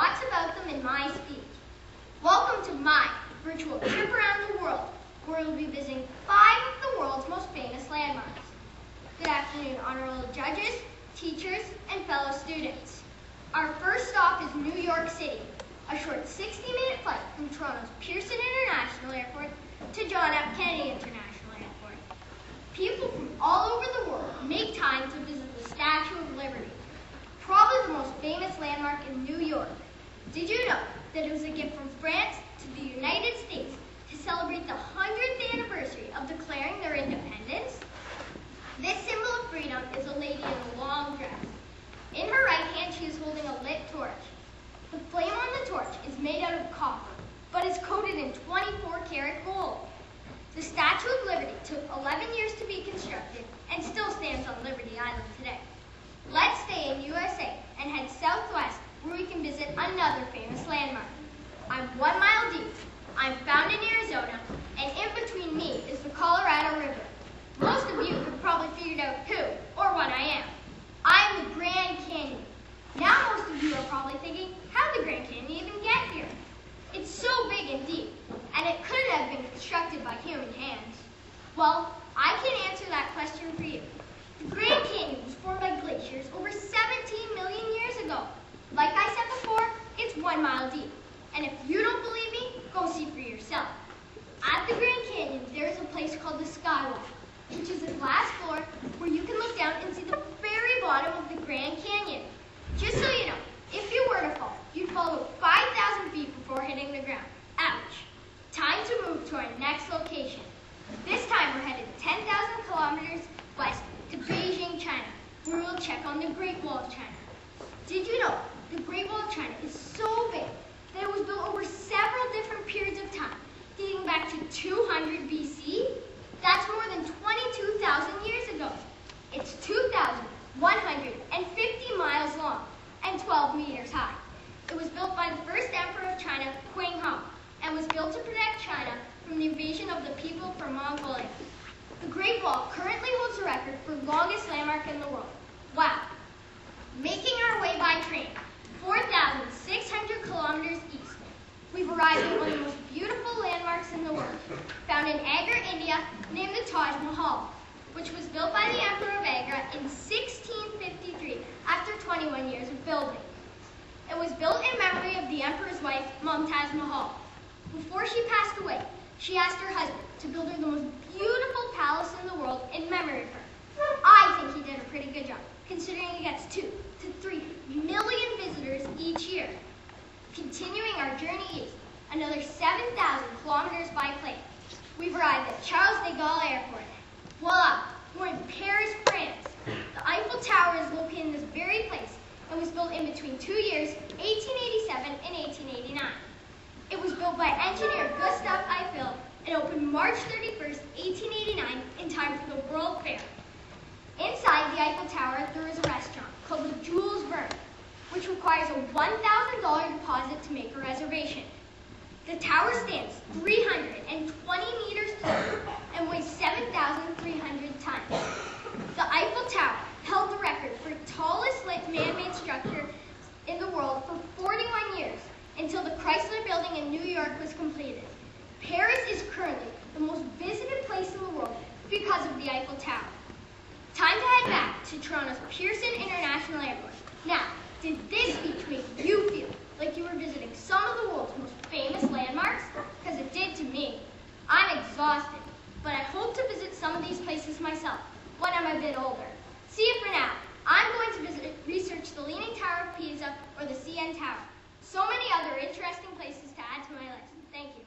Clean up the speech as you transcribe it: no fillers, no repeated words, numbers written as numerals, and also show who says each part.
Speaker 1: lots about them in my speech. Welcome to my virtual trip around the world, where we'll be visiting 5 of the world's most famous landmarks. Good afternoon, honorable judges, teachers, and fellow students. Our first stop is New York City, a short 60-minute flight from Toronto's Pearson International Airport to John F. Kennedy International Airport. People from all over the world make time to visit the Statue of Liberty, probably the most famous landmark in New York. Did you know that it was a gift from France to the United States to celebrate the 100th anniversary of declaring their independence? This symbol of freedom is a lady in a long dress. In her right hand, she is holding a lit torch. The flame on the torch is made out of copper, but is coated in 24-karat gold. The Statue of Liberty took 11 years to be constructed and still stands on Liberty Island today. Let's stay in USA and head southwest, where we can visit another famous landmark. I'm 1 mile deep. I'm found in Arizona, and in between me is the Colorado River. Most of you have probably figured out who or what I am. I am the Grand Canyon. Now most of you are probably thinking, how did the Grand Canyon even get here? It's so big and deep, and it couldn't have been constructed by human hands. Well, I can answer that question for you. The Grand Canyon was formed by glaciers over 17 million years ago. Like I said before, it's 1 mile deep. And if you don't believe me, go see for yourself. At the Grand Canyon, there is a place called the Skywalk, which is a glass floor where you can look down and see the very bottom of the Grand Canyon. Just so you know, if you were to fall, you'd fall about 5,000 feet before hitting the ground. Ouch. Time to move to our next location. This time we're headed 10,000 kilometers west to Beijing, China, where we'll check on the Great Wall of China. Did you know the Great Wall of China is so big that it was built over several different periods of time, dating back to 200 BC? That's more than 22,000 years ago. It's 2,150 miles long and 12 meters high. It was built by the first emperor of China, Qing Hong, and was built to protect China from the invasion of the people from Mongolia. The Great Wall currently holds the record for longest landmark in the world. Wow. Making our way by train, 4,600 kilometers east, we've arrived at one of the most beautiful landmarks in the world, found in Agra, India, named the Taj Mahal, which was built by the Emperor of Agra in 1653 after 21 years of building. It was built in memory of the Emperor's wife, Mumtaz Mahal. Before she passed away, she asked her husband to build her the most beautiful palace in the world in memory of her. I think he did a pretty good job, considering he gets 2 to 3 million visitors each year. Continuing our journey east, another 7,000 kilometers by plane, we've arrived at Charles de Gaulle Airport. Voila, we're in Paris, France. The Eiffel Tower is located in this very place and was built in between 2 years, 1887 and 1889. It was built by engineer Gustave Eiffel and opened March 31st, 1889 in time for the World Fair. Inside the Eiffel Tower, there is a restaurant called the Jules Verne, which requires a $1,000 deposit to make a reservation. The tower stands 320 meters tall and weighs 7,300 tons. The Eiffel Tower held the record for tallest lit man-made structure in the world for 41 years, until the Chrysler Building in New York was completed. Paris is currently the most visited place in the world because of the Eiffel Tower. Time to head back to Toronto's Pearson International Airport. Now, did this speech make you feel like you were visiting some of the world's most famous landmarks? Because it did to me. I'm exhausted, but I hope to visit some of these places myself when I'm a bit older. See you for now. I'm going to research the Leaning Tower of Pisa or the CN Tower. So many other interesting places to add to my list. Thank you.